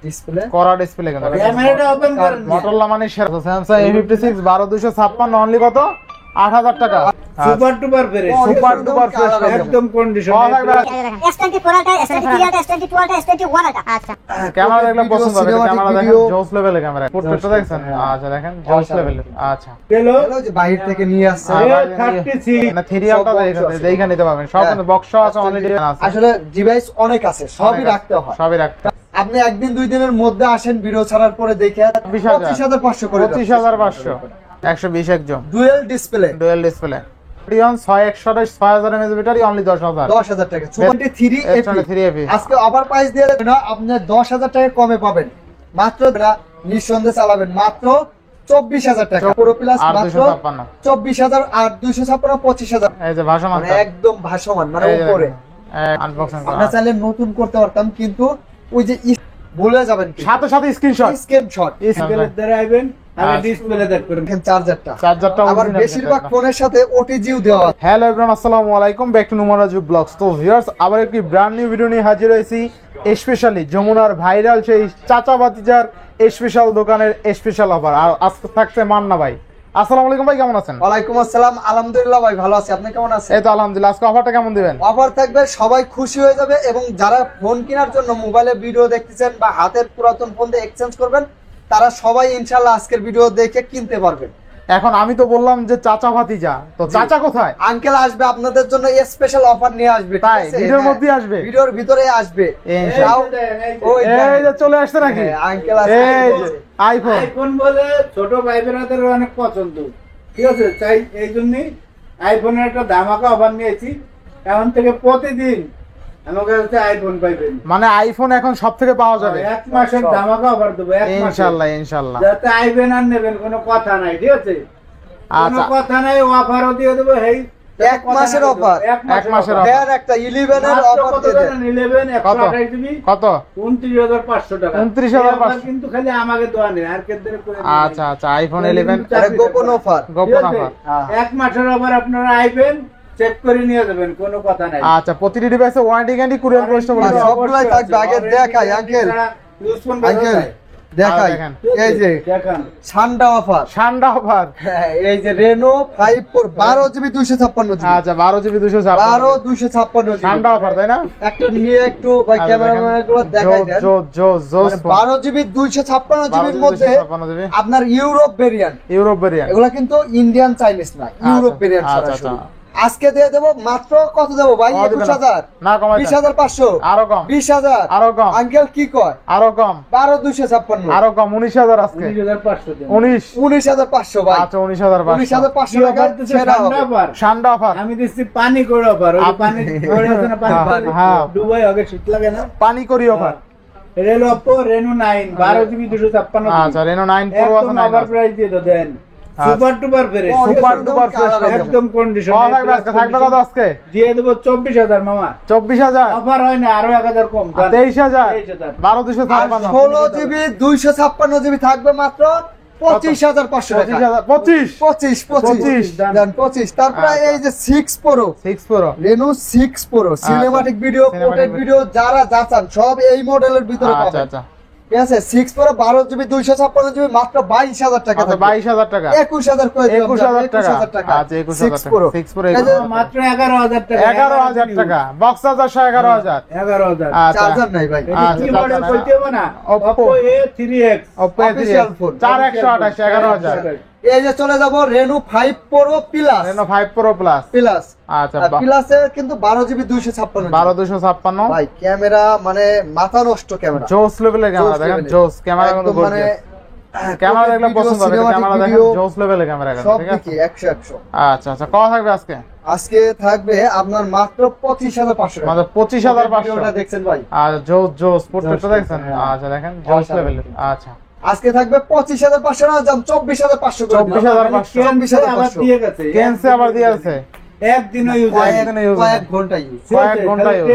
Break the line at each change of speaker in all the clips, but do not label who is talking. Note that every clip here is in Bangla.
ডিসপ্লে
করা ডিসপ্লে কেন
ক্যামেরাটা ওপেন করেন
মোটরোলা মানে Samsung A56 12256 অনলি কত 8000 টাকা
super duper fresh
super duper fresh
একদম কন্ডিশন
S24 আটা S23 আটা S22 আটা S21 আটা আচ্ছা
ক্যামেরা দেখলে পছন্দ হবে ক্যামেরা দেখেন জোস লেভেলের ক্যামেরা পোর্ট্রেটটা দেখছেন আচ্ছা দেখেন জোস লেভেলের আচ্ছা
হ্যালো
যে বাইরে থেকে নিয়ে আসছে
36
না থিরিয়ালটা দেখে নিতে পারবেন সব কিন্তু বক্স আছে অলরেডি আছে
আসলে ডিভাইস অনেক আছে সবই রাখতে হয়
সবই রাখতে
আপনি একদিন দুই দিনের মধ্যে আসেন ভিডিও ছাড়ার পরে দেখে 25500 করে
25500 120 একজন
dual display
Radeon 6128 6000 mAh battery only 10000
টাকা 23
এপি
আজকে অফার প্রাইস দিয়ে না আপনি 10000 টাকা কমে পাবেন মাত্র নিঃসন্দেহে চালাবেন মাত্র 24000 টাকা পুরো প্লাস মাত্র 24000 আর 256 25000
এই যে ভাসমান
একদম ভাসমান মানে উপরে
আনবক্সিং
আমরা চাইলে নতুন করতে পারতাম কিন্তু ওই যে ভুলে যাবেন
সাথে সাথে স্ক্রিনশট
স্কেলের দ্বারা আইবেন আগে ডিসপ্লে দেখবেন
চার্জারটা আবার বেশিরভাগ ফোনের সাথে ওটিজিও দেওয়া আছে।
হ্যালো এভরিওয়ান আসসালামু আলাইকুম ব্যাক টু নুমারাজু ব্লগস। তো ভিউয়ার্স আবার একটি ব্র্যান্ড নিউ ভিডিও নিয়ে হাজির হয়েছি, স্পেশালি যমুনার ভাইরাল সেই চাচা ভাতিজার স্পেশাল দোকানের স্পেশাল অফার। আর আজকে থাকছে মান্না ভাই। আসসালামু আলাইকুম ভাই, কেমন আছেন?
ওয়ালাইকুম আসসালাম, আলহামদুলিল্লাহ ভাই ভালো আছি, আপনি কেমন আছেন?
এই তো আলহামদুলিল্লাহ। আজকে অফারটা কেমন দিবেন?
অফার থাকবে, সবাই খুশি হয়ে যাবে এবং যারা ফোন কেনার জন্য মোবাইলে ভিডিও দেখতেছেন বা হাতের পুরাতন ফোন দিয়ে এক্সচেঞ্জ করবেন তারা সবাই ইনশাআল্লাহ আজকের ভিডিও দেখে কিনতে পারবেন।
এখন আমি তো বললাম যে চাচা ভাতিজা, তো চাচা কোথায়?
আঙ্কেল আসবে আপনাদের জন্য স্পেশাল অফার নিয়ে আসবে,
তাই ভিডিওর মধ্যে আসবে,
ভিডিওর ভিতরে আসবে
এই যে চলে আসছে নাকি
আঙ্কেল আসবে।
এই যে
আইফোন বলে ছোট ভাই বোনেদের অনেক পছন্দ, ঠিক আছে? তাই এই জন্যই আইফোনের একটা ধামাকা অফার নিয়েছি। এখন থেকে প্রতিদিন আমাকে কাছে আইফোন পাইবেন,
মানে আইফোন এখন সব থেকে পাওয়া যাবে।
এক মাসের ধামাকা অফার দেবো,
ইনশাআল্লাহ ইনশাআল্লাহ।
যাতে আইবেন আর নেবেন, কোনো কথা নাই, ঠিক আছে? কোনো কথা নাই, অফারও দিয়ে দেবো। এই
এক মাসের অফার,
এক মাসের অফার
দেন একটা 11 এর অফার দিয়ে দেন।
11 128 জিবি
কত?
29500 টাকা।
29500
কিন্তু খালি আমাকে দেওয়া নেই, আর কেদের করে।
আচ্ছা আচ্ছা, আইফোন 11
এটা গোপন অফার,
গোপন অফার।
এক মাসের অফার, আপনারা আইবেন চেক করে নিয়ে যাবেন, কোনো কথা নাই।
আচ্ছা, প্রতিটি ডিভাইসে ওয়ারেন্টি গ্যারান্টি কুরিয়ার করতে বলেছে।
সবগুলাই থাকবে। আগে দেখাই আঙ্কেল, আঙ্কেল দেখাই, এই যে
দেখেন
ঠান্ডা অফার,
ঠান্ডা অফার।
এই যে Reno 5 Pro 12 জিবি 256 জিবি।
আচ্ছা 12 জিবি
256 জিবি
ঠান্ডা অফার, তাই না?
একটা নিয়ে একটু ভাই ক্যামেরাম্যান গুলো দেখাই দেন।
জোস
12 জিবি 256 জিবির মধ্যে আপনার ইউরোপ ভেরিয়েন্ট, এগুলা কিন্তু ইন্ডিয়ান চাইনিজ না, ইউরোপ ভেরিয়েন্ট সরাসরি। আজকে দিয়ে দেব মাত্র কত দেব ভাই? 21000
না কমাই
20500
আরো কম,
20000
আরো কম।
আঙ্কেল কি কয়?
আরো কম
12256
আরো কম 19000 আজকে
19500 দেন।
19500 ভাই।
আচ্ছা 19500
19500 টাকা ছেড়া হবে।
ঠান্ডা অফার।
আমি দিচ্ছি পানি করে অফার, ওই পানি করে আছে না, পানি
হ্যাঁ
দুবাই আগে শীত লাগে না,
পানি করি অফার।
রেলো Oppo Reno 9 12 জিবি 256
আচ্ছা Reno 9 Pro আছে না,
অফার প্রাইস দিয়ে দেন। Super duper fresh,
super duper fresh
একদম কন্ডিশন।
থাকবে কত আজকে?
দিয়ে দেব 24000 মামা।
24000
অফার হয় না, আরো 1000 কম,
23000 12256
16 জিবি 256 জিবি থাকবে মাত্র 25500 টাকা। 25 দেন 25। তারপরে এই যে 6 Pro Reno 6 Pro cinematic video, portrait video যারা যাচান সব এই মডেলের ভিতরে
আচ্ছা
পাবেন।
আচ্ছা
ঠিক আছে, 6 Pro 12 জিবি 256 জিবি মাত্র 22000 টাকা।
22000 টাকা,
21000 করে দিলাম,
21000 টাকা। আচ্ছা
6 Pro
মাত্র 11000 টাকা,
11000 টাকা। Box charger 11000।
11000
আচ্ছা
চার্জার নাই ভাই।
কি মডেল কইতে হবে না?
Oppo
A3X
official phone
4128 11000।
এই যে চলে যাব Reno 5 Pro Plus,
Reno 5 Pro Plus আচ্ছা
প্লাসে কিন্তু 12 জিবি 256
12256
ভাই। ক্যামেরা মানে মাথা নষ্ট ক্যামেরা,
জোস লেভেলের ক্যামেরা দেখেন, জোস ক্যামেরা কিন্তু
মানে
ক্যামেরা দেখলে পছন্দ হবে, ক্যামেরা দেখেন জোস লেভেলের ক্যামেরা
সব
ঠিক আছে।
দিকে 100
আচ্ছা আচ্ছা, কত থাকবে আজকে?
আজকে থাকবে আপনার মাত্র 25500
মানে 25500
ভিডিওটা দেখছেন ভাই?
আর জোস পোর্ট্রেটটা দেখছেন? আচ্ছা দেখেন জোস লেভেলের। আচ্ছা
আজকে থাকবে 25500 না, দাম 24500 করে দিলাম।
24500
আবার দিয়ে গেছে,
কেনসে আবার দিয়ে আছে,
একদিনও ইউজ হয়,
কয়েক ঘন্টা ইউজ,
কয়েক ঘন্টা ইউজ।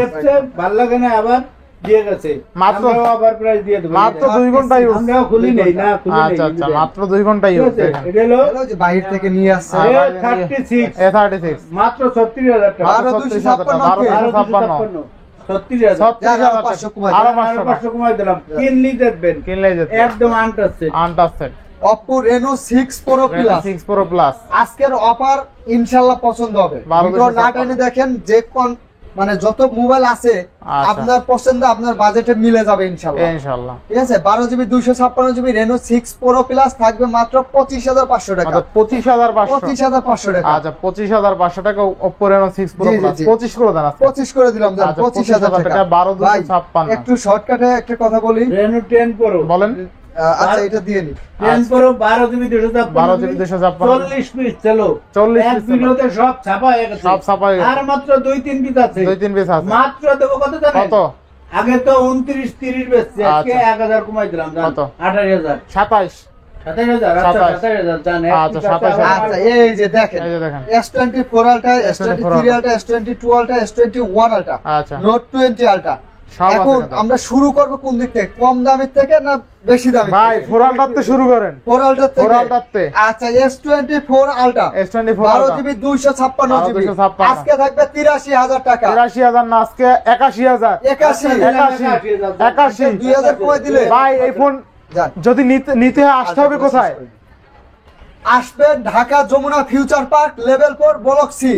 ভালো লাগে না, আবার দিয়ে গেছে।
মাত্র
আবার প্রাইস দিয়ে দেব,
মাত্র 2 ঘন্টা ইউজ।
আমরা খুলি নেই না, খুলি নেই।
আচ্ছা আচ্ছা, মাত্র 2 ঘন্টা ইউজ।
এটা হলো
যে বাইরে থেকে নিয়ে আসছে
A36
A36
মাত্র 36000 টাকা,
12256
36,000
500 কমাই
আরো
দিলাম।
500 কমাই দিলাম। কিনলেই দেখবেন
কিনলে যেতে
একদম untouched.
Untouched
Oppo Reno 6 Pro Plus
6 Pro Plus
আজকের অফার ইনশাআল্লাহ পছন্দ হবে।
12,000
ভিডিও না টেনে দেখেন যে কোন মানে যত মোবাইল আছে
আচ্ছা।
আপনার পছন্দ আপনার বাজেটে মিলে যাবে ইনশাআল্লাহ।
ইনশাআল্লাহ
ঠিক আছে 12GB 256GB Reno 6 Pro Plus থাকবে মাত্র 25,500 টাকা।
মাত্র 25,500
25,500 টাকা।
আচ্ছা 25,500 টাকা Oppo Reno 6 Pro
জি, জি,
Plus
জি।
25 করে দেন আজকে
25 করে দিলাম জান
আচ্ছা,
25,000 টাকা।
12,256
ভাই, একটু শর্টকাটে একটা কথা বলি।
Reno 10 Pro
বলেন
আচ্ছা এটা দিয়ে নি।
10 Pro 12GB 256
12GB 256
40 পিস চলো
40
এক
পিস চলো।
ভিডিওতে সব ছাপা হয়ে গেছে।
সব ছাপা হয়ে গেছে।
আর মাত্র 2-3 পিস আছে।
2-3 পিস আছে
মাত্র দেবো কত জানেন?
কত
আগে তো 29-30 বেচছি, আজকে
আচ্ছা।
1000 কমাই দিলাম জান।
কত?
28,000
27
27,000 আচ্ছা
27,000
27,000 জান।
আচ্ছা, 27,000
আচ্ছা এই যে দেখেন
এই যে দেখেন
S24 Ultra, S23 Ultra, S22 Ultra, S21 Ultra,
আচ্ছা
Note 20 Ultra।
সব আছে
এখন
কিন্তু।
আমরা শুরু করব কোন দিক থেকে, কম দামের থেকে না বেশি দামের
ভাই
থেকে?
ফোরালটাতে শুরু করেন
4 Ultra থেকে।
4 Ultra-তে।
আচ্ছা S24 Ultra
S24
12GB 256GB
256
আজকে থাকবে 83,000 টাকা।
83,000 না আজকে 81,000
81
81
2000 কমে দিলে
ভাই এই ফোন
যান।
যদি নিতে আসতে হবে কোথায়
আসবে Dhaka Jamuna future park level 4 block C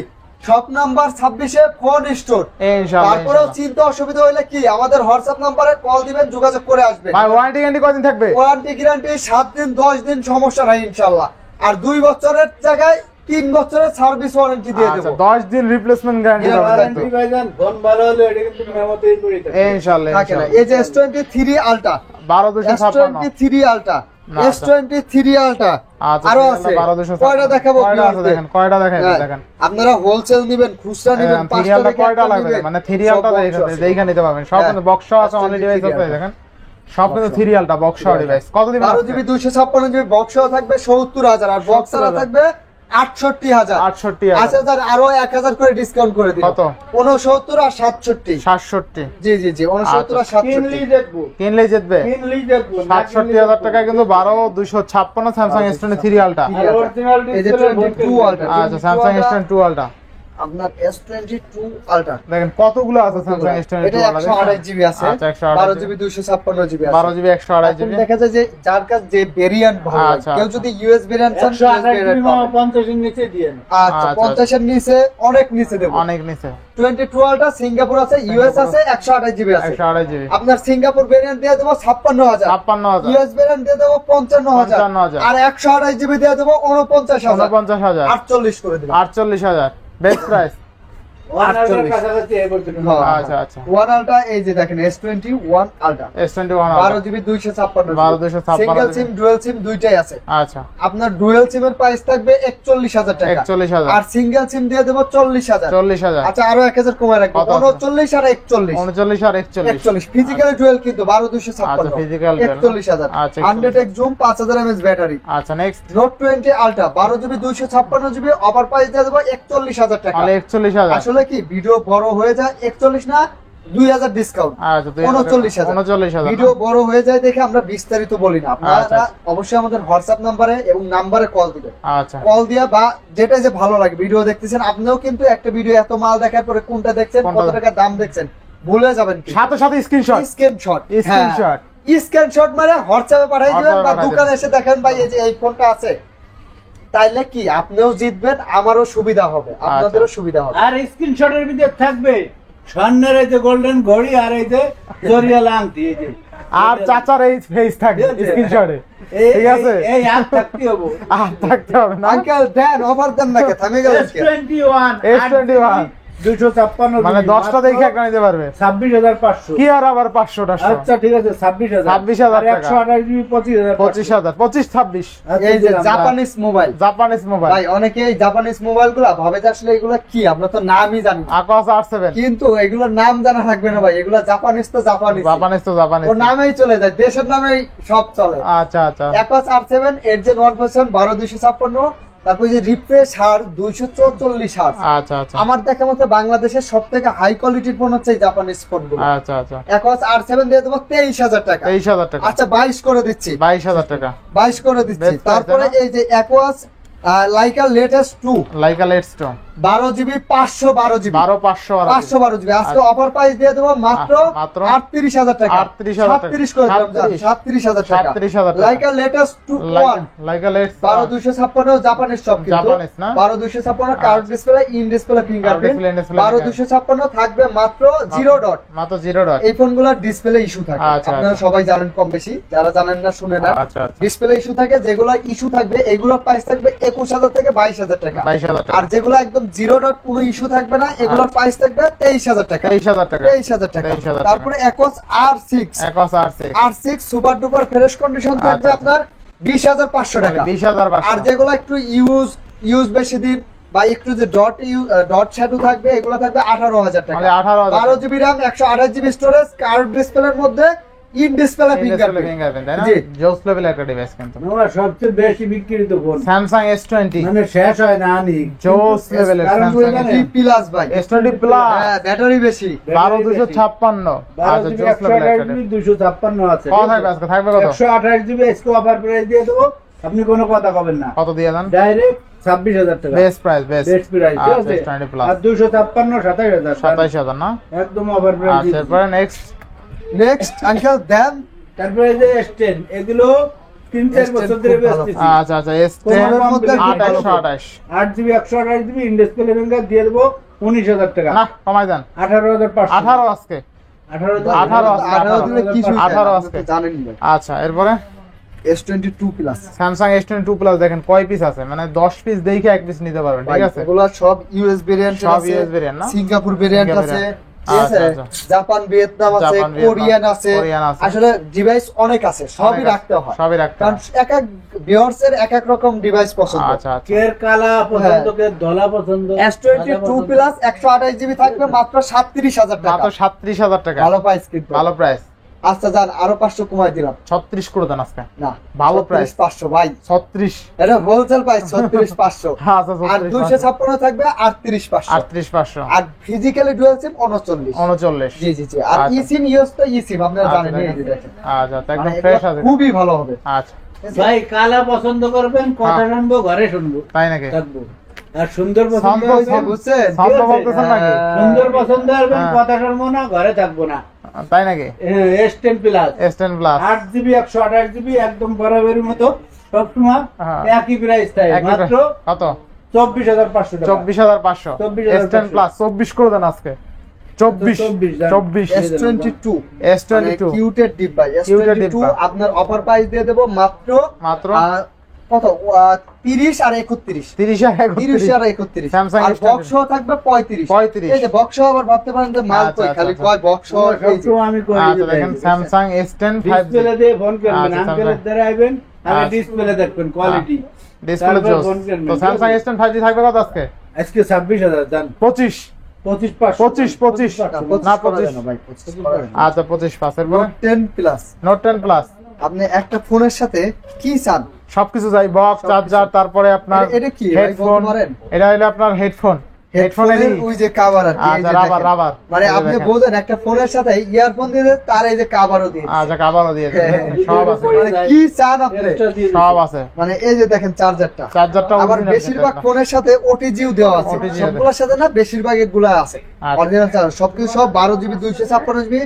shop number 26 এ ফোন স্টোর।
ইনশাআল্লাহ
তারপরেও চিন্তা অসুবিধা হলে কি আমাদের হোয়াটসঅ্যাপ নাম্বারে কল দিবেন, যোগাযোগ করে আসবেন।
ভাই ওয়ারেন্টি গ্যারান্টি কতদিন থাকবে
ওয়ারেন্টি গ্যারান্টি 7 দিন 10 দিন সমস্যা নাই ইনশাআল্লাহ। আর 2 বছরের জায়গায় 3 বছরের সার্ভিস ওয়ারেন্টি দিয়ে
আচ্ছা
দেব।
10 দিন রিপ্লেসমেন্ট গ্যারান্টি
হ্যাঁ,
পাবেন
ওয়ারেন্টি ভাই জান, ফোন ভালো হলে এটা কিন্তু মেমোতেই করে দেব।
ইনশাআল্লাহ
থাকে না। এই যে S23 Ultra
12,256
S23 Ultra
না,
S23 Ultra
আচ্ছা
আরো আছে
12,256
কয়টা দেখাবো
কয়টা আছে দেখেন কয়টা দেখাই
হ্যাঁ,
দেখেন
আপনারা হোলসেল নিবেন, খুচরা নিবেন, পাঁচটা
সিরিয়ালটা
থেকে
কয়টা
একটা
লাগবে
নিবেন,
মানে
সব
সিরিয়ালটা
box
দেখেন
আছে।
দেখে নিতে পারবেন সব
হ্যাঁ,
কিন্তু বক্স আছে অনলি ডিভাইস আছে
serial।
দেখেন সব কিন্তু সিরিয়ালটা বক্স ডিভাইস কত দিবেন
12GB 256GB বক্স থাকবে 70,000 আর বক্স
70,000
থাকবে 68,000।
68,000
আচ্ছা আরো 1,000 করে ডিসকাউন্ট করে দিন।
কত?
69 আর 67।
67
জি জি জি 69 আর 67।
কিনলেই দেখবো,
কিনলেই জিতবে
কিনলেই দেখবো। না কিনলেই
67,000 টাকা কিন্তু 12,256 স্যামসাং S23 আলটা
আর অরিজিনাল
এই যে
ডিসপ্লে
22 Ultra
আচ্ছা স্যামসাং S22 আলটা
আপনার S22 Ultra
দেখেন কতগুলো আছে স্যামসাং S22
এটা
আলটা
128GB আছে,
আচ্ছা 128
12GB 256GB আছে।
12GB 128
এখন
জিবি
দেখা যায় যে যার কাছে যে ভেরিয়েন্ট ভালো লাগে,
আচ্ছা,
কেউ
আচ্ছা।
যদি ইউএস ভেরিয়েন্ট চান US
128
variant পাবেন।
50 এর নিচে দিয়ে না।
আচ্ছা
আচ্ছা,
50 এর নিচে অনেক নিচে দেব।
অনেক নিচে
22 Ultra সিঙ্গাপুর আছে, ইউএস আছে, 128GB আছে।
128 জিবি
আপনার সিঙ্গাপুর ভেরিয়েন্ট দিয়ে দেবো 56,000,
56,000
ইউএস ভেরিয়েন্ট দিয়ে দেবো 55,000
55,000
আর 128GB দিয়ে দেবো 49,000
49,000
48 করে দিলাম।
48,000 বেস্ট প্রাইস
ওয়ানার কাছাকাছি এই পর্যন্ত।
আচ্ছা আচ্ছা
ওয়ান আলট্রা এই যে দেখেন S21 Ultra
S21 আলটা
12GB 256
12,256
সিঙ্গেল সিম ডুয়াল সিম দুইটাই আছে।
আচ্ছা
আপনার ডুয়াল সিমের প্রাইস থাকবে 41,000 টাকা
41,000
আর সিঙ্গেল সিম দিয়ে দেবো 40,000।
40,000
আচ্ছা আরো 1,000 কমায় রাখবো,
কত আছে?
39 আর 41।
39 আর 41
41 ফিজিক্যাল ডুয়াল কিন্তু 12,256
আচ্ছা, physical dual।
41,000
আচ্ছা,
100x জুম 5000 mAh ব্যাটারি।
আচ্ছা next
note 20 ultra 12GB 256GB offer price দিয়ে দেবো 41,000 টাকা।
তাহলে 41,000
আসলে কি ভিডিও বড় হয়ে যায় 41 না 2,000 ডিসকাউন্ট
আচ্ছা
39,000
39,000
ভিডিও বড় হয়ে যায় দেখে আমরা বিস্তারিত বলি না।
আচ্ছা।
আপনারা অবশ্যই আমাদের হোয়াটসঅ্যাপ নাম্বারে এবং নাম্বারে কল দিবেন,
আচ্ছা
কল দিয়া বা যেটা যে ভালো লাগে ভিডিও দেখতেছেন আপনিও কিন্তু একটা ভিডিও এত মাল দেখার পরে কোনটা দেখছেন
কোনটা
কত টাকা দাম দেখছেন ভুলে যাবেন কি
সাথে সাথে স্ক্রিনশট
স্ক্রিনশট
স্ক্রিনশট
স্ক্রিনশট মানে হোয়াটসঅ্যাপে পাঠিয়ে দিবেন
WhatsApp-এ
বা
পাঠিয়ে
দোকানে এসে দেখেন ভাই এই যে এই ফোনটা আছে, তাইলে কি আপনিও জিতবেন আমারও সুবিধা হবে আপনাদেরও সুবিধা হবে।
আর স্ক্রিনশটের ভিতরে থাকবে স্বর্ণের এই যে গোল্ডেন ঘড়ি আর এই যে জরিয়াল আংটি এই যে
আর চাচার এই ফেস থাকবে
ঠিক আছে।
স্ক্রিনশটে
এই-
ঠিক আছে
এই আর থাকতে হবে।
আর থাকতে হবে না
আঙ্কেল দেন অফার দেন নাকি থামে গেলেন কি?
S21
S21
256
মানে 10টা দেখে একটা নিতে পারবে
26,500।
কি আর আবার 500টা
আচ্ছা ঠিক আছে 26,000
26,000 টাকা।
128 জিবি 25,000
25,000 25 26
এই যে জাপানিজ মোবাইল
জাপানিজ মোবাইল
ভাই অনেকে এই জাপানিজ মোবাইল গুলা ভাবে যে আসলে এগুলা কি আমরা তো নামই জানি না।
আকোয়াস R7
কিন্তু এগুলোর নাম জানা থাকবে না ভাই, এগুলা জাপানিজ তো জাপানিজ
জাপানিজ তো জাপানিজ
ওর নামেই চলে যায়, দেশের নামেই সব চলে।
আচ্ছা আচ্ছা
Aquos R7 8Gen 1% 12,256 তারপর এই যে রিফ্রেশ হার 244 হার্জ।
আচ্ছা আচ্ছা
আমার দেখা মতে বাংলাদেশের সবথেকে হাই কোয়ালিটির ফোন হচ্ছে এই জাপানিজ ফোনগুলো।
আচ্ছা আচ্ছা
Aquos R7 দিয়ে দেবো 23,000 টাকা।
23,000 টাকা
আচ্ছা 22 করে দিচ্ছি,
22,000 টাকা
22 করে দিচ্ছি।
Best price,
তারপরে
তাই না?
এই যে Aquos Laika latest 2
Leica Leitz two
12 GB 512 GB
512
GB আজকে অফার প্রাইস দিয়ে দেবো মাত্র 38000 টাকা 37 করে দিলাম 37000 টাকা
37000 টাকা
লাইকা লেটেস্ট 2
লাইকা লেটস
12256 জাপানের সব কিন্তু
জাপানিজ না
12256 card display in display fingerprint 12256 থাকবে মাত্র 0 ডট
মাত্র 0 ডট
এই ফোনগুলোর ডিসপ্লে ইস্যু থাকে আপনারা সবাই জানেন কম বেশি যারা জানেন না শুনে না ডিসপ্লে ইস্যু থাকে যেগুলো ইস্যু থাকবে এগুলোর প্রাইস থাকবে 21000 থেকে 22000 টাকা
22000 টাকা
আর যেগুলো একদম 0 ডট কোনো ইস্যু থাকবে না এগুলোর প্রাইস থাকবে 23000 টাকা 23000 টাকা তারপরে একস R6 R6 super duper fresh condition থাকবে আপনার 20500 টাকা
20500
আর যেগুলো একটু ইউজ বেশি দিন বা একটু যে ডট শ্যাডো থাকবে এগুলো থাকবে 18000 টাকা 12 GB RAM 128 GB storage curve ডিসপ্লের মধ্যে ইন ডিসপ্লে ফিঙ্গারপ্রিন্ট
তাই না জোস লেভেল একটা ডিভাইস কিন্তু
নোয়া সবচেয়ে বেশি বিক্রিত ফোন
Samsung S20
মানে শেষ হয় না আনি
জোস লেভেল Samsung
প্লাস ভাই
S20 প্লাস
হ্যাঁ ব্যাটারি বেশি
12256 আচ্ছা জোস লেভেল একটা
256 আছে
কত থাকবে আজকে থাকবে কত
128 জিবি আজকে অফার প্রাইস দিয়ে দেবো আপনি কোনো কথা কবেন না
কত দিয়ে দেন
ডাইরেক্ট 26000 টাকা
বেস্ট প্রাইস বেস্ট
প্রাইস ঠিক আছে
S20 প্লাস
আর 256 27000
27000 না
একদম অফার প্রাইস
আচ্ছা এরপরে
নেক্সট আঙ্কেল দেন
তারপরে যে S10 এগুলো 3-4 বছর ধরে বেচতেছি
আচ্ছা আচ্ছা S10 2828
8 GB 128 GB in display finger দিয়ে দেবো 19000 টাকা
না কমাই দেন
18500
18 আজকে
18 দিলে কি
18 আজকে
জানেন না
আচ্ছা এরপরে
S22 plus
Samsung S22 plus দেখেন কয় পিস আছে মানে 10 পিস দেখে এক পিস নিতে পারবেন ঠিক আছে
এগুলো সব ইউএস ভেরিয়েন্ট
সব
আছে
US variant না?
সিঙ্গাপুর ভেরিয়েন্ট আছে ঠিক আছে
আচ্ছা,
জাপান ভিয়েতনাম আছে
জাপান, ভিয়েতনাম,
কোরিয়ান আছে
কোরিয়ান আছে।
আসলে ডিভাইস অনেক আছে সবই রাখতে হয়
সবই রাখতে
কারণ
হয়।
এক এক ভিউয়ার্স এর এক এক রকম ডিভাইস পছন্দ
আচ্ছা আচ্ছা
কের কালা পছন্দ কের ধলা পছন্দ
S22 প্লাস 128 জিবি থাকবে মাত্র 37000 টাকা
মাত্র 37000 টাকা
ভালো প্রাইস কিন্তু
ভালো প্রাইস
আচ্ছা জান আরো 500 কমাই দিলাম
36 করে দেন আজকে
না
ভালো প্রাইস
500 ভাই
36
এটা হোলসেল প্রাইস 36500
আচ্ছা
আর 256 থাকবে 38500
38500
আর ফিজিক্যালি ডুয়াল সিম 39
39
জি জি জি আর
আচ্ছা।
ইসিম ইউজ তো ইসিম আপনারা
আচ্ছা,
জানেন এই যে দেখেন
আচ্ছা তো একদম
মানে
ফ্রেশ
এগুলো
আছে
খুবই ভালো হবে
আচ্ছা
ভাই কালা পছন্দ করবেন কথা শুনবো ঘরে শুনবো
তাই নাকি
থাকবো আর সুন্দর পছন্দ
সম্ভব,
হইছে,
বুঝছেন
সম্ভব বলতেছেন নাকি
সুন্দর পছন্দ করবেন
হ্যাঁ।
কথা শুনবো না ঘরে থাকবো না
তাই নাকি
S10 plus
S10 plus
8 GB 128 GB একদম বরাবরের মতো সবসময়
হ্যাঁ।
একই প্রাইস তাই মাত্র
কত
24500 টাকা
24500
24,500
S10 প্লাস 24 করে দেন আজকে 24 24
S22
S22
কিউটেড device
Cuted
S22
ডিব্বা।
আপনার অফার প্রাইস দিয়ে দেব মাত্র
মাত্র
কত 30 আর 31
30 আর
30 আর
31
31
Samsung
আর
S22
বক্স থাকবে 35 এই যে বক্স আবার ভাবতে পারেন যে মাল
আচ্ছা,
কই খালি
আচ্ছা,
কয় বক্স
সবসময় আমি করি
আচ্ছা দেখেন Samsung S10
ডিসপ্লে
5G
দিয়ে ফোন করবেন
আচ্ছা,
আঙ্কেলের
Samsung।
দ্বারা আইবেন আগে
আচ্ছা।
ডিসপ্লে দেখবেন কোয়ালিটি
ডিসপ্লে
তারপর
জোস
ফোন করবেন,
তো
ঠিক
Samsung
আছে?
S10 5G থাকবে কত আজকে
আজকে 26000 জান
25 25 না 25
ভাই 25 করা যাবে না।
আচ্ছা 25 পাসের পরে
Note 10 প্লাস
Note 10 প্লাস
আপনি একটা ফোনের সাথে কি চান
সবকিছু যাই বক্স চার্জার তারপরে আপনার
এটা কি ভাই
হেডফোন
বলতে পারেন
এটা হলো আপনার হেডফোন
হেডফোনের ওই যে কভার আর কি, এই
আচ্ছা
যে
রাবার
দেখেন।
রাবার
মানে আপনি বোঝেন একটা ফোনের সাথে ইয়ারফোন দিয়ে দেন, তার এই যে কভারও দিয়ে দিচ্ছে।
আচ্ছা কাবারও দিয়ে দেন
হ্যাঁ,
সব আছে
মানে কি চান আপনি
সব আছে
মানে এই যে দেখেন চার্জারটা
চার্জারটা
আবার
original
বেশিরভাগ
চার্জারটা।
ফোনের সাথে ওটিজিও দেওয়া আছে
OTG আছে।
সবগুলোর সাথে না বেশিরভাগ এগুলা আছে
আচ্ছা।
অরিজিনাল চার্জার সবকিছু সব 12 জিবি 256 জিবি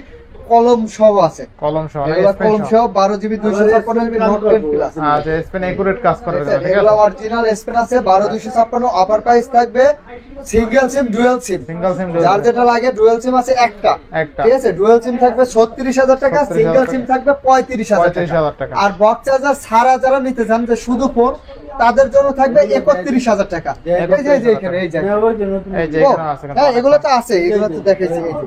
কলম সহ আছে
কলম সহ
এগুলা কলম সহ 12 জিবি 256 জিবি নোট 10 প্লাস
আচ্ছা স্পেন একুরেট কাজ করবে ঠিক
এগুলো
আছে
অরিজিনাল স্পেন আছে 12 256 অফার প্রাইস থাকবে সিঙ্গেল সিম ডুয়াল সিম
সিঙ্গেল সিম
যার যেটা লাগে ডুয়াল সিম আছে একটা
একটা
ঠিক আছে ডুয়াল সিম থাকবে 36000 টাকা
36,000
সিঙ্গেল সিম থাকবে 35000
35,000 টাকা।
আর বক্স চার্জার সারা যারা নিতে চান যে শুধু ফোন তাদের জন্য থাকবে 31000 টাকা এই যে এখানে এই যে
এই যে
ও,
এখানে আছে
হ্যাঁ এগুলো তো আছে এগুলো তো দেখেছি এই যে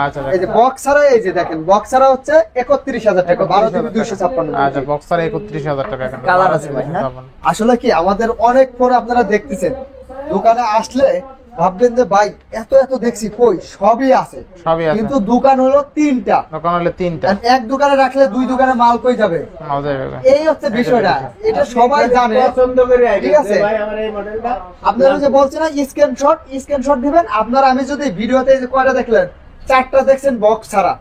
আচ্ছা
এই যে বক্স ছাড়া এই যে দেখেন বক্স ছাড়া হচ্ছে 31000 টাকা 12 জিবি 256
আচ্ছা বক্সার 31000 টাকা এখানে
কালার আছে ভাই হ্যাঁ? আসলে কি আমাদের অনেক ফোন আপনারা দেখতেছেন দোকানে আসলে ভাববেন যে ভাই এত এত দেখছি কই সবই আছে
সবই আছে
কিন্তু দোকান হলো তিনটা
দোকান হলে তিনটা
আর এক দোকানে রাখলে দুই দোকানে মাল কই যাবে
মজা হবে
এই হচ্ছে বিষয়টা এটা সবাই জানে
পছন্দ করে আইবেন
ঠিক আছে।
যে ভাই আমার এই মডেলটা
আপনারা যে বলছেন না স্ক্রিনশট দিবেন আপনারা আমি যদি ভিডিওতে এই যে কয়টা দেখলেন চারটা দেখছেন বক্স ছাড়া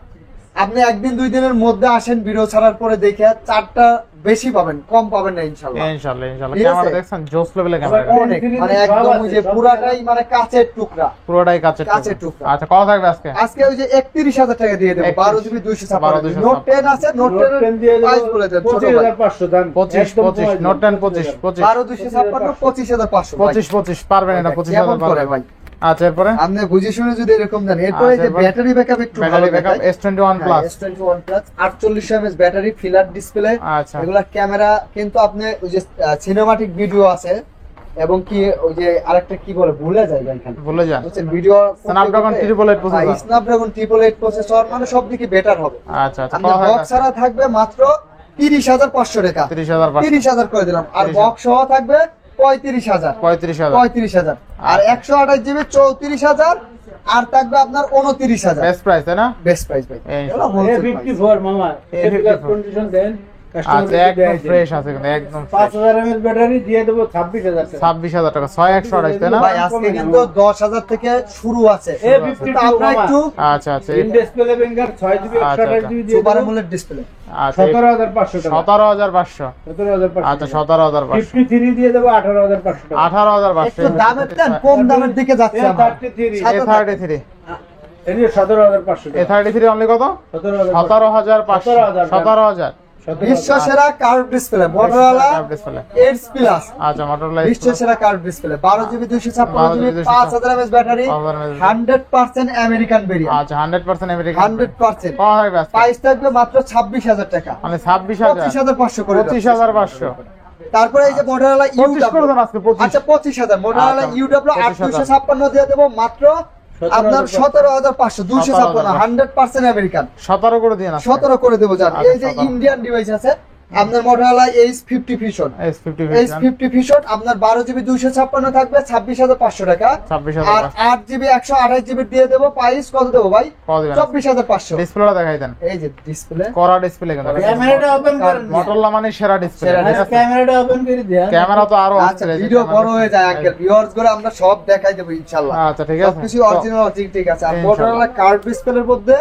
আপনি একদিন দুই দিনের মধ্যে আসেন, ভিডিও ছাড়ার পরে দেখে 4টা বেশি পাবেন, কম পাবেন না ইনশাআল্লাহ।
ইনশাআল্লাহ ইনশাআল্লাহ।
ঠিক আছে?
ক্যামেরা দেখছেন জোস লেভেলের ক্যামেরা,
অনেক মানে একদম ওই যে পুরাটাই মানে কাচের টুকরা,
পুরোটাই কাচের
কাচের
টুকরা।
টুকরা।
আচ্ছা কত থাকবে আজকে?
আজকে ওই যে 31,000 টাকা দিয়ে দেবো, 12 জিবি 256। নোট 10 আছে, নোট 10 এর প্রাইস বলে দেন ছোট ভাই।
25,500 দাম।
25 নোট 10 25
12 256 25,500 ভাই।
25 পারবেন এটা,
কেমন
25,000
করে
পারবেন।
ভাই?
আচ্ছা এরপরে
আপনি বুঝে শুনে যদি এরকম দেন। এরপরে
আচ্ছা,
যে
এরপর
ব্যাটারি ব্যাকআপ একটু ভালো
ব্যাটারি ব্যাকআপ
দেখায়।
S21 plus.
S21 plus 48 mAh battery, filler display.
আচ্ছা
এগুলা ক্যামেরা কিন্তু আপনি ওই যে সিনেমাটিক ভিডিও আছে এবং কি ওই যে আরেকটা কি বলে ভুলে যায় এখানে,
ভুলে যান।
বুঝছেন? Video
Snapdragon 888 processor.
Snapdragon 888 processor, মানে সব দিকে বেটার হবে।
আচ্ছা আচ্ছা
আপনার বক্স ছাড়া থাকবে মাত্র 30,500 টাকা।
30,500
30,000 করে দিলাম। আর
30,000
বক্স সহ থাকবে 35,000।
35,000
আর 128 জিবি 34,000। আর থাকবে আপনার 29,000।
বেস্ট প্রাইস তাই না?
বেস্ট প্রাইস ভাই।
এই
এগুলো wholesale price।
A54 মামা, A54 কন্ডিশন দেন।
আচ্ছা একদম ফ্রেশ আছে কিন্তু একদম
5000 mAh ব্যাটারি দিয়ে দেবো 26,000 টাকা।
26,000 টাকা 6128 তাই না?
ভাই আজকে কিন্তু 10,000 থেকে শুরু আছে।
A52
কিন্তু আমরা একটু
আচ্ছা আচ্ছা
in display finger 6GB 128GB দিয়ে
সুপার
দেবো
অ্যামোলেড ডিসপ্লে।
আচ্ছা
17,500 টাকা।
17,500
17,500
আচ্ছা 17,500
53 দিয়ে দেবো 18,500 টাকা।
18,500
একটু দামের দেন, কম দামের দিকে যাচ্ছে আমরা।
A33
A33
এই যে 17,500 টাকা।
A33 অনলি কত?
17,500
17,500
বিশ্ব সেরা curve display Motorola
display.
Edge Plus।
আচ্ছা Motorola
বিশ্ব সেরা curve display 12 GB 256 GB 5000 mAh battery,
5000
100% American variant.
আচ্ছা 100% আমেরিকান
100%।
কত থাকবে আজকে?
প্রাইস থাকবে মাত্র 26,000 টাকা।
মানে 26,000
25,500 করে দিলাম।
25,500
তারপরে এই যে Motorola
25 করে দেন
UW।
আজকে 25
আচ্ছা 25,000 Motorola
আচ্ছা,
UW 8256 দিয়ে দেবো মাত্র আপনার 17,500 256 100% আমেরিকান।
17 করে দিন আজকে
17 করে দেবো জান।
আচ্ছা,
এই যে
17
ইন্ডিয়ান ডিভাইস আছে আপনার Motorola H50 Fusion।
S50
H50 Fusion আপনার 12 জিবি 256 থাকবে 26,500 টাকা।
26,000
আর 8 জিবি 128 জিবি দিয়ে দেবো, প্রাইস কত দেবো ভাই?
কত দিবেন?
24,500।
ডিসপ্লেটা দেখাই দেন।
এই যে ডিসপ্লে
করা ডিসপ্লে কিন্তু
ক্যামেরাটা ওপেন করেন।
Motorola মানে সেরা ডিসপ্লে।
সেরা
আচ্ছা, ক্যামেরাটা ওপেন করে দেন।
ক্যামেরা তো আরো
আচ্ছা ভিডিও বড় হয়ে যায় আঙ্কেল, ভিউয়ার্স করে আমরা সব দেখাই দেব ইনশাআল্লাহ।
আচ্ছা ঠিক আছে
সবকিছু অরিজিনাল ঠিক আছে। আর
ইনশাআল্লাহ।
Motorola কার্ভ ডিসপ্লের মধ্যে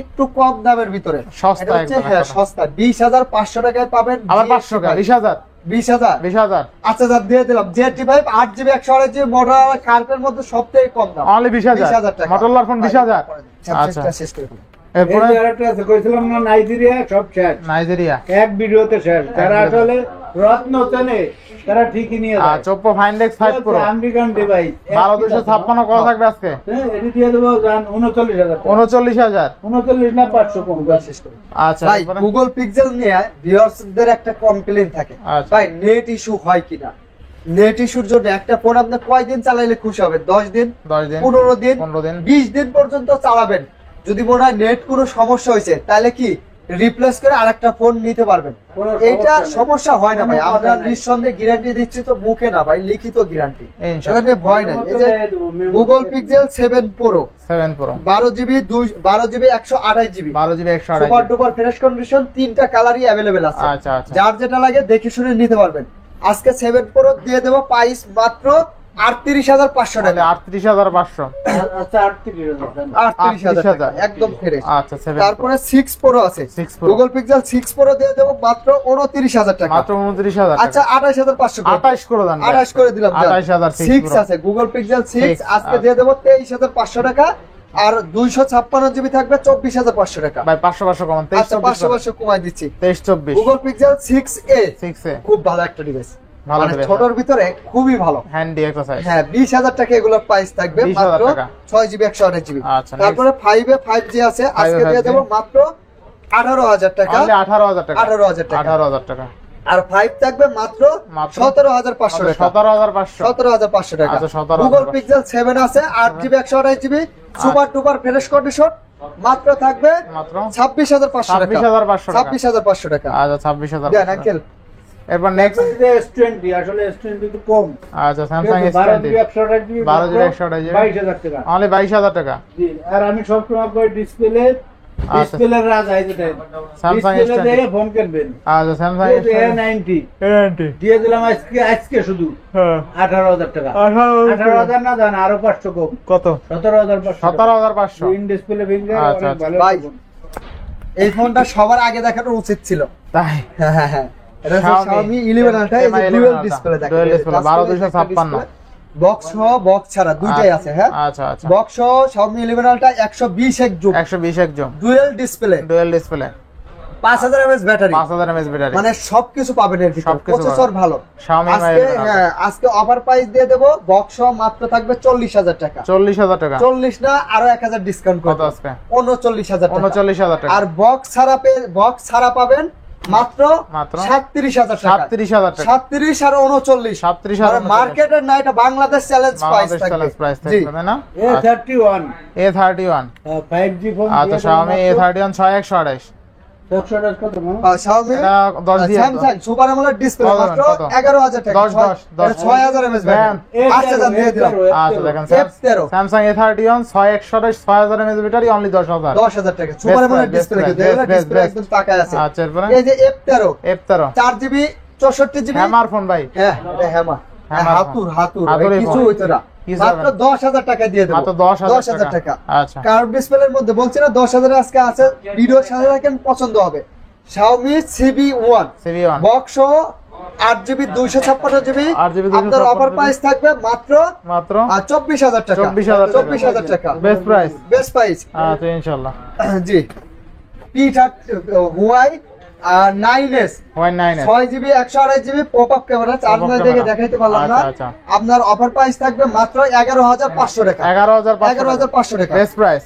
একটু কম দামের ভিতরে
সস্তা
এটা হচ্ছে,
একদম
হ্যাঁ
একটা।
সস্তা 20,500 টাকায় পাবেন।
আবার 500 টাকা 20,000
20,000
20,000
আচ্ছা স্যার দিয়ে দিলাম। Z5 8 জিবি 128 জিবি Motorola কার্ভের মধ্যে সবথেকে কম দাম
অনলি 20,000
টাকা।
Motorola ফোন 20,000
আচ্ছা
আচ্ছা
শেষ করে দিন।
এরপরে
এই যে আরেকটা আছে, কইছিলাম না নাইজেরিয়া সব শেষ।
নাইজেরিয়া
এক ভিডিওতে শেষ। যারা আসলে রত্ন চেনে তারা ঠিকই নিয়ে যায়।
আচ্ছা Oppo Find X5 Pro
American device
12,256 কত থাকবে আজকে?
এটি দিয়ে দেবো জান 39,000 টাকা।
39,000
39 না 500 কম।
শেষ করে দিন।
আচ্ছা
ভাই
এরপরে?
গুগল পিক্সেল নিয়ে ভিউয়ার্সদের একটা কমপ্লেইন থাকে,
আচ্ছা।
ভাই নেট ইস্যু হয় কিনা। নেট ইস্যুর জন্য একটা ফোন আপনি কয়দিন চালাইলে খুশি হবে? 10 দিন
10 দিন
15 দিন
15 দিন
20 দিন পর্যন্ত চালাবেন। যদি মনে হয় নেট কোনো সমস্যা হয়েছে তাহলে কি রিপ্লেস করে আরেকটা ফোন নিতে পারবেন।
কোনো
এইটা
সমস্যা নেই।
সমস্যা হয় না ভাই,
কোনো
আমরা
কথা নাই।
নিঃসন্দেহে গ্যারান্টি দিচ্ছি তো, মুখে না ভাই, লিখিত গ্যারান্টি।
ইনশাআল্লাহ।
এখানে ভয় নাই। এই যে Google pixel 7 Pro
7 Pro
12 GB 128 GB
12 GB
super
128
duper fresh condition, তিনটা কালারই अवेलेबल আছে।
আচ্ছা আচ্ছা
যার যেটা লাগে দেখে শুনে নিতে পারবেন। আজকে 7 Pro দিয়ে দেব প্রাইস মাত্র 38,500
তাহলে
টাকা।
38,500
আচ্ছা 38,000
38,000 টাকা একদম ফ্রেশ।
আচ্ছা 7
তারপরে 6 Pro আছে
6 Pro
গুগল পিক্সেল 6 Pro দিয়ে দেব মাত্র 29,000 টাকা।
মাত্র 29,000
আচ্ছা 28,500 টাকা।
28 করে দেন
28 করে দিলাম।
28,000
6 আছে গুগল পিক্সেল 6 আজকে দিয়ে দেব 23,500 টাকা। আর 256 জিবি থাকবে 24,500 টাকা।
ভাই 500 কমান
আচ্ছা 500 কমাই দিচ্ছি।
23 24
গুগল পিক্সেল 6a
6 এ
খুব ভালো একটা ডিভাইস,
ভালো
মানে
device।
ছোটর ভিতরে খুবই ভালো।
হ্যান্ডি এক্সারসাইজ
হ্যাঁ 20,000 টাকা এগুলোর প্রাইস থাকবে
20,000
মাত্র
টাকা।
6 জিবি 128 জিবি।
আচ্ছা,
তারপরে 5 এ 5G আছে আজকে
5G
দিয়ে দেব মাত্র 18,000 টাকা।
অনলি 18,000 টাকা
18,000 টাকা।
18,000 টাকা
আর 5 থাকবে মাত্র
মাত্র
17,500 টাকা।
17,500
17,500 টাকা।
আচ্ছা, 17,500
গুগল পিক্সেল 7 আছে 8 GB 128 GB super duper fresh condition, মাত্র থাকবে
মাত্র
26,500 টাকা।
26,500 টাকা।
26,500 টাকা।
আচ্ছা 26,000
দেন আঙ্কেল।
এরপর নেক্সট
S20 আসলে S20 একটু কম।
আচ্ছা স্যামসাং S20
12 জিবি 128 জিবি 22,000 টাকা।
অনলি 22,000 টাকা
জি, আর আমি সবসময় কই ডিসপ্লে ডিসপ্লের রাজা এই যেটা
Samsung
ডিসপ্লে
S20
দিয়ে ফোন কিনবেন।
আচ্ছা স্যামসাং
এই যে A90 দিয়ে দিলাম আজকে শুধু
হ্যাঁ
18,000 টাকা। 18,000 না জান আরো 500 কম।
কত
17,500
17,500
ইন ডিসপ্লে ফিঙ্গার
আচ্ছা,
অনেক ভালো
ভাই,
ফোন।
এই ফোনটা সবার আগে দেখানো উচিত ছিল।
তাই
হ্যাঁ এটা Xiaomi 11 Ultra, এই যে ডুয়াল ডিসপ্লে দেখেন,
ডুয়াল ডিসপ্লে 12256
বক্স সহ বক্স ছাড়া দুইটাই আছে। হ্যাঁ
আচ্ছা আচ্ছা,
বক্স সহ Xiaomi 11 Ultra 120 একজুম
120 একদম
dual display,
dual display,
5000 mAh battery,
5000 mAh battery,
মানে সবকিছু পাবেন এর ভিতরে।
সবকিছু
প্রসেসর ভালো।
Xiaomi
আজকে আজকে অফার প্রাইস দিয়ে দেব, বক্স সহ মাত্র থাকবে 40000 টাকা।
40000 টাকা,
40 না আরো 1000 ডিসকাউন্ট
কত
করব,
আজকে?
39000 টাকা।
39000 টাকা।
আর বক্স ছাড়া পাবেন মাত্র
মাত্র
37000 টাকা।
37000 টাকা,
37 আর 39,
37 আর 39
মার্কেটের না, এটা বাংলাদেশ চ্যালেঞ্জ প্রাইস
বাংলাদেশ
থাকবে।
চ্যালেঞ্জ প্রাইস
জি।
থাকবে না?
A31
A31
5G phone.
আচ্ছা, Xiaomi A31 6128
128 কত মামা?
Xiaomi
এটা 10 দিয়ে
Samsung সুপার AMOLED ডিসপ্লে
কত
মাত্র
কত?
11000 টাকা।
10
6000 mAh ব্যাটারি। আচ্ছা দাম দিয়ে দিলাম।
আচ্ছা দেখেন
F13
Samsung A31 6128 6000 mAh battery only 10000
10000 টাকা। সুপার AMOLED ডিসপ্লে কিন্তু এগুলা ডিসপ্লে একদম তাকায় আছে।
আচ্ছা এরপরে
এই যে F13
F13
4GB 64GB,
hammer phone ভাই,
হ্যাঁ এটা হ্যামা,
হ্যামার
হাতুর
হাতুড়ি
কিছু
ফোন।
হইতো না,
কিছু
মাত্র
হবে না।
10000 টাকা দিয়ে দেব।
মাত্র 10000
টাকা।
আচ্ছা
কার্ভ ডিসপ্লের মধ্যে বলছি না 10000 আজকে আছে, ভিডিওর সাথে থাকেন, পছন্দ হবে। Xiaomi CB1
CB1
box 8GB 256GB,
8GB
আপনার অফার প্রাইস থাকবে মাত্র
মাত্র
24000 টাকা।
24000
টাকা
বেস্ট প্রাইস।
Best price.
আচ্ছা ইনশাআল্লাহ
জি Huawei 9S
Y9
6GB 128GB popup camera, charge না দেখে দেখাইতে পারলাম না।
আচ্ছা।
আপনার অফার প্রাইস থাকবে মাত্র 11500 টাকা।
11500
টাকা
best price.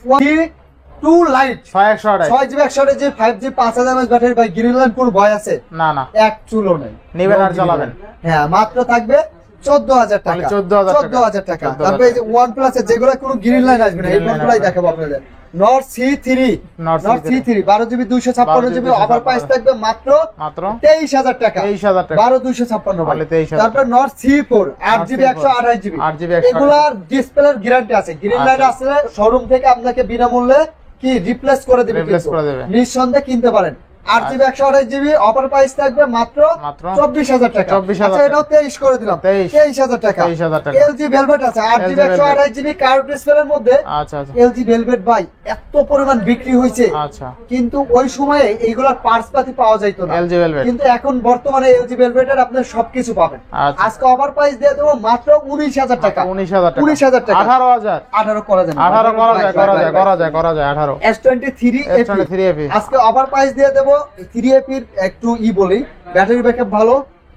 2 light
6128
6GB 128GB 5G 5000 mAh battery, ভাই গ্রিন লাইন পুরো ভয় আছে,
না না
এক চুলও নেই,
নিবেন আর চালাবেন।
হ্যাঁ মাত্র থাকবে 14000 টাকা।
তাহলে 14000
টাকা। তারপরে এই যে OnePlus এর যেগুলো কোনো গ্রিন লাইন আসবে না, এই ফোনগুলাই দেখাবো আপনাদের। Nord C3 12GB 256GB offer price থাকবে মাত্র
মাত্র
23000 টাকা।
23000 টাকা
12256
তাহলে 23000
তারপর Nord C4 8GB 128GB
8GB
এগুলার ডিসপ্লের গ্যারান্টি আছে, গ্রিন লাইন আসলে শোরুম থেকে আপনাকে বিনামূল্যে কি রিপ্লেস করে দিবে,
Replace করে দেবে।
নিঃসন্দেহে কিনতে পারেন। 8GB 128GB অফার প্রাইস থাকবে মাত্র
মাত্র
24000 টাকা।
24000
আচ্ছা এটাও 23 করে দিলাম,
23000
টাকা।
23000 টাকা।
LG Velvet আছে 8GB
LG Velvet
128GB curve ডিসপ্লের মধ্যে।
আচ্ছা আচ্ছা
LG Velvet ভাই এত পরিমাণ বিক্রি হয়েছে,
আচ্ছা
কিন্তু ওই সময়ে এইগুলার পার্টস পাতি পাওয়া যাইতো না।
LG Velvet
কিন্তু এখন বর্তমানে LG Velvet এর আপনি সবকিছু পাবেন।
আচ্ছা।
আজকে অফার প্রাইস দিয়ে দেবো মাত্র 19000 টাকা।
19000 টাকা
19000 টাকা।
18000
18 করা যায় না।
18 করা যায় 18
S23
S23 FE
আজকে অফার প্রাইস দিয়ে দেবো। 3FE এর একটু বলি, ব্যাটারি ব্যাকআপ ভালো,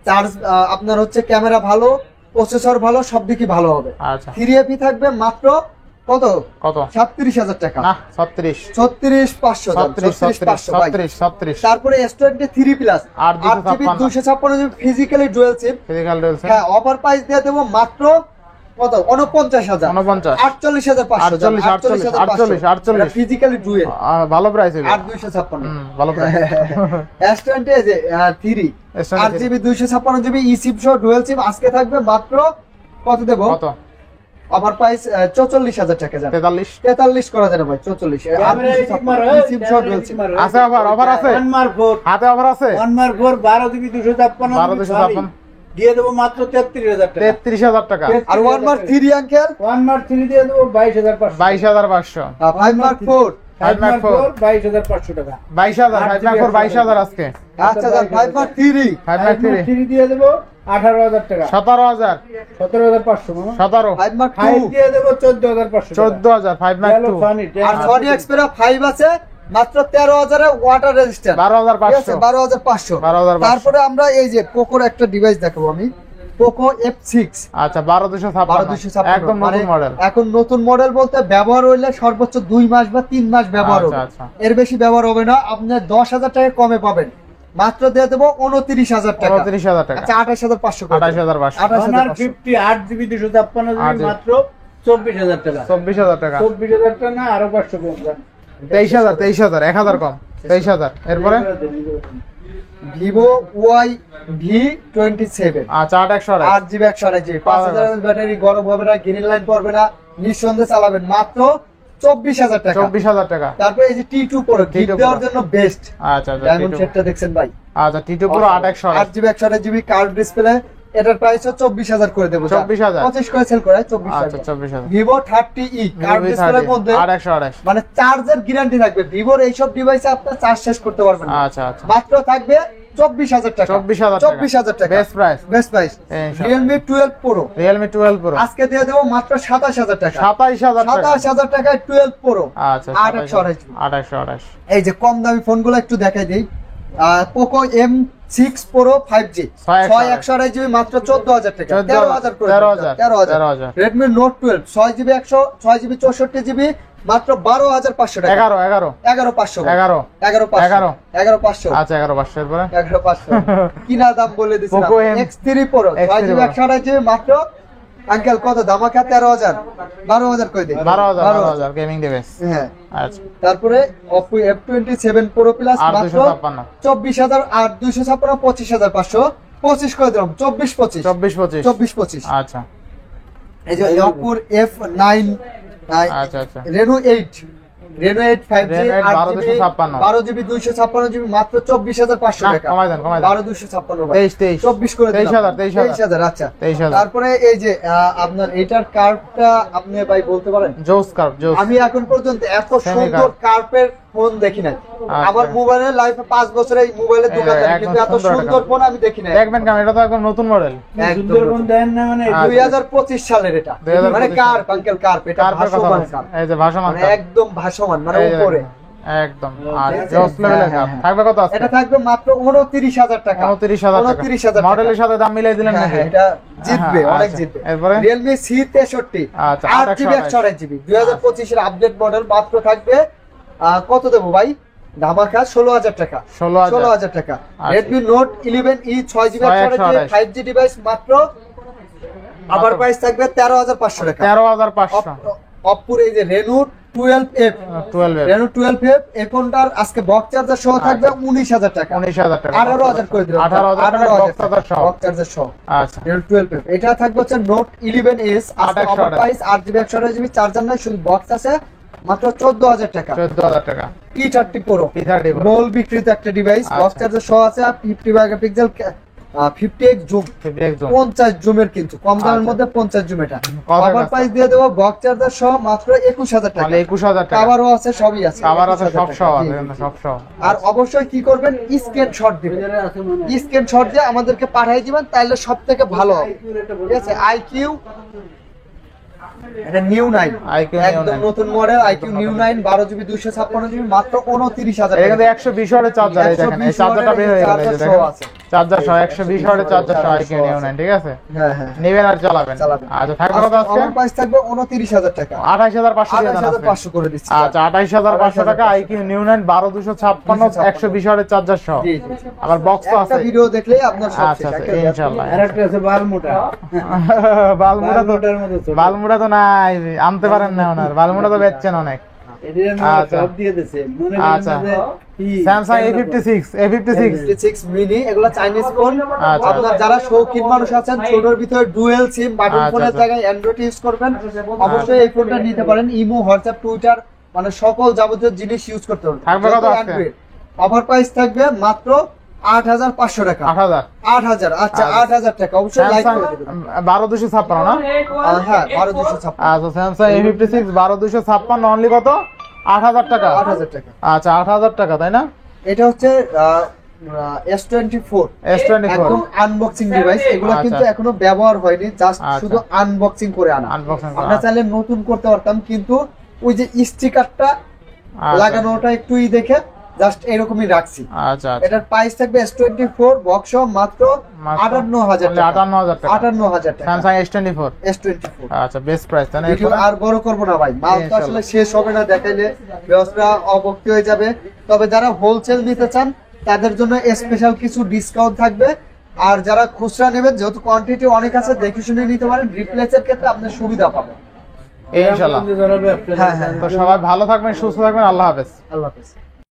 চার্জ আপনার হচ্ছে ক্যামেরা ভালো, প্রসেসর ভালো, সব দিকই ভালো হবে।
আচ্ছা
3FE থাকবে মাত্র কত
কত
37000 টাকা।
না 36
36500
36
তারপরে S23 plus 8GB 256GB physically dual sim.
Physical dual
হ্যাঁ অফার প্রাইস দিয়ে দেবো মাত্র কত 49000
48
ফিজিক্যালি ডুয়াল
ভালো প্রাইস হবে
8256
ভালো প্রাইস
S20 যে 3
S20
8GB 256GB eSIM সহ ডুয়াল সিম আজকে থাকবে মাত্র কত দেব?
কত
অফার প্রাইস 44000 টাকা। 43 করা যাবে ভাই 44 eSIM সহ ডুয়াল সিম
আছে অফার আছে
OneMark 4
হাতে অফার আছে
OneMark 4 12GB 256 দিয়ে দেবো মাত্র 33000 টাকা।
33000 টাকা।
আর OneMark 3 আঙ্কেল
OneMark 3 দিয়ে দেবো 22500
22500
5Mark 4
5Mark 4
22500 টাকা।
22000 5Mark 4 22000 আজকে।
আচ্ছা স্যার 5Mark 3
5Mark
3 দিয়ে দেবো 18000 টাকা।
17000
17500 মামা।
17
5Mark 2
5 দিয়ে দেবো 14500 টাকা।
14000 5Mark 2
আর Sony Xperia 5 আছে মাত্র 13000 এ ওয়াটার রেজিস্ট্যান্ট
12500
12500 তারপরে আমরা এই যে পোকোর একটা ডিভাইস দেখাবো আমি, পোকো F6
আচ্ছা 12256 একদম নতুন মডেল।
এখন নতুন মডেল বলতে ব্যবহার হইলে সর্বোচ্চ 2 মাস বা 3 মাস ব্যবহার হবে,
আচ্ছা।
এর বেশি ব্যবহার হবে না। আপনি 10000 টাকা কমে পাবেন, মাত্র দিয়ে দেবো 29000 টাকা।
29000 টাকা
আচ্ছা 28500
28500
OneMark 50 8GB 256GB মাত্র 24000 টাকা।
24000 টাকা
24000 টাকা না আরো 500 কম দাম।
23000 1000 কম 23000 এরপরে
Vivo Y-V27
আচ্ছা 8128
8GB 128GB 5000 ব্যাটারি, গরম হবে না, গ্রিন লাইন পড়বে না, নিঃসন্দেহে চালাবেন, মাত্র 24000 টাকা।
24000 টাকা।
তারপরে এই যে T2 Pro গিফট দেওয়ার জন্য বেস্ট।
আচ্ছা
ডায়মন্ড সেটটা দেখছেন ভাই,
আচ্ছা T2 Pro 8128
8GB 128GB curve display, এটার প্রাইস 24000 করে দেব।
24000
25 করে সেল করে 24000।
আচ্ছা 24000।
Vivo 30e কার্ভ ডিসপ্লের মধ্যে
828
মানে চার্জের গ্যারান্টি থাকবে। ভিভোর এইসব ডিভাইসে আপনি চার্জ শেষ করতে পারবেন না।
আচ্ছা আচ্ছা।
মাত্র থাকবে 24000 টাকা। 24000 টাকা
best price.
Best price. Realme 12 Pro
Realme 12 Pro
আজকে দিয়ে দেব মাত্র 27000 টাকা।
27000 টাকা।
27000 টাকায় 12 Pro।
আচ্ছা
828। এই যে কম দামি ফোনগুলো একটু দেখাই দেই। Poco M6 Pro 5G 6128GB মাত্র 14000 টাকা। 13000 করে 13000। Redmi Note 12 6GB 6GB 64GB মাত্র 12500 টাকা। 11500।
আচ্ছা 11500 এরপরে
11500 কিনা দাম বলে দিছি।
Poco
X3 Pro 6GB 128GB মাত্র আঙ্কেল কত দামাকা 13000 12000 কই দেই।
12000 গেমিং ডিভাইস।
হ্যাঁ
আচ্ছা।
তারপরে Oppo F27 Pro Plus মাত্র 24000 আর 256 25500 25 করে দিলাম 24 25।
আচ্ছা।
এই যে Oppo F9
আচ্ছা আচ্ছা।
Reno 8 5G
1256
256GB মাত্র 24500 টাকা।
কমাই দেন
12256
23
24 করে দিলাম
23000
আচ্ছা
23000।
তারপরে এই যে আপনার এটার কার্ভটা আপনি ভাই বলতে পারেন?
জোস কার্ভ জোস।
আমি এখন পর্যন্ত এত সুন্দর কার্ভের ফোন দেখি নাই। আমার মোবাইলের লাইফে 5 বছরে এই মোবাইলের দোকানদার কিন্তু এত সুন্দর ফোন আমি দেখি নাই।
দেখবেন কেন এটা তো একদম নতুন মডেল।
সুন্দর ফোন দেন না মানে
2025 সালের এটা। মানে কার্ভ আঙ্কেল কার্ভ এটা ভাসমান কার্ভ।
এই যে ভাসমান
মানে একদম ভাসমান মানে উপরে
একদম। আর জোস লেভেলের কার্ভ থাকবে কত আছে?
এটা থাকবে মাত্র 29000 টাকা।
29000 মডেলের সাথে দাম মিলাই দিলেন নাকি?
এটা জিতবে অনেক জিতবে।
এরপরে
Realme C63
আচ্ছা
8GB 128GB 2025 এর আপডেট মডেল মাত্র থাকবে কত দেব ভাই? ধামাকা 16000 টাকা। 16000 টাকা। Redmi Note 11e 6GB 5G device মাত্র আবার প্রাইস থাকবে 13500 টাকা।
13500।
Oppo এই যে Reno 12F Reno 12F এই ফোনটার আজকে বক্স চার্জার সহ থাকবে 19000 টাকা।
19000 টাকা
18000 করে দিলাম।
18000 টাকা বক্স চার্জার সহ।
আচ্ছা Reno 12F এটা থাকবে হচ্ছে Note 11s আজকে offer price 8GB 128GB charger নাই শুধু বক্স আছে মাত্র 14000 টাকা।
14000 টাকা।
P30 Pro বল বিক্রিত একটা ডিভাইস বক্স চার্জার সহ আছে 50 মেগাপিক্সেল 58 জুম 50 জুমের কিন্তু কম দামের মধ্যে 50 জুম এটা অফার প্রাইস দিয়ে দেব বক্স চার্জার সহ মাত্র 21000 টাকা।
মানে 21000 টাকা।
কভারও আছে সবই আছে।
কভার আছে সব সহ সব সহ।
আর অবশ্যই কি করবেন স্ক্রিনশট দিবেন। স্ক্রিনশট দিয়ে আমাদেরকে পাঠিয়ে দিবেন তাহলে সবথেকে ভালো হবে। ঠিক আছে IQ এটা নিউ 9 একদম নতুন model IQ new 9 12GB 256GB মাত্র 29000 টাকা।
এখানে 120 ওয়াটের চার্জার এই দেখেন এই চার্জারটা বের হয়ে গেল এই দেখেন চার্জার সহ 120 ওয়াটের চার্জার সহ IQ নিউ 9 ঠিক আছে।
হ্যাঁ হ্যাঁ
নেবেন আর চালাবেন। আচ্ছা থাকবে কত আজকে?
আমার প্রাইস থাকবে 29000 টাকা।
28500
করে দিচ্ছি।
আচ্ছা 28500 টাকা IQ নিউ 9 12256 120 ওয়াটের চার্জার সহ।
জি
আবার বক্স তো আছে।
একটা ভিডিও দেখলেই আপনার সব
আচ্ছা ইনশাআল্লাহ।
আরেকটা আছে বালমুটা
বালমুটা তো নাই আনতে পারেন না ওনার বালমুটা তো বেচছেন অনেক।
সব দিয়ে দিয়েছে মনে
আচ্ছা Samsung A56
মিনি এগুলা চাইনিজ ফোন। আপনারা যারা শৌখিন মানুষ আছেন ছোটর ভিতরে ডুয়াল সিম বাটন ফোনের জায়গায় অ্যান্ড্রয়েড ইউজ করবেন অবশ্যই এই ফোনটা নিতে পারেন। ইমো হোয়াটসঅ্যাপ টুইটার মানে সকল যাবতীয় জিনিস ইউজ করতে পারবেন।
থাকবে কত আজকে?
অফার প্রাইস থাকবে মাত্র 8500 টাকা। 8000 আচ্ছা 8000 টাকা অবশ্যই লাইক করে দিবেন।
12256 না?
হ্যাঁ 12256।
আচ্ছা Samsung A56 12256 অনলি কত? 8000 টাকা।
8000 টাকা।
আচ্ছা 8000 টাকা তাই না?
এটা হচ্ছে S24 একদম আনবক্সিং ডিভাইস। এগুলো কিন্তু এখনো ব্যবহার হয়নি জাস্ট শুধু আনবক্সিং করে আনা। আমরা চাইলে নতুন করতে পারতাম কিন্তু ওই যে স্টিকারটা লাগানোটা একটু দেখে জাস্ট এরকমই রাখছি।
আচ্ছা
এটার প্রাইস থাকবে S24 বক্স মাত্র 58000 টাকা। 58000 টাকা
Samsung S24 আচ্ছা বেস্ট প্রাইস তাই না?
ভিডিও আর বড় করব না ভাই মাল তো আসলে শেষ হবে না দেখাইলে ব্যবসা অবক্তি হয়ে যাবে। তবে যারা হোলসেল নিতে চান তাদের জন্য স্পেশাল কিছু ডিসকাউন্ট থাকবে। আর যারা খুচরা নেবেন যেহেতু কোয়ান্টিটি অনেক আছে দেখে শুনে নিতে পারেন রিপ্লেসের ক্ষেত্রে আপনি সুবিধা পাবেন
ইনশাআল্লাহ। হ্যাঁ তো সবাই ভালো থাকবেন সুস্থ থাকবেন আল্লাহ হাফেজ।
আল্লাহ হাফেজ।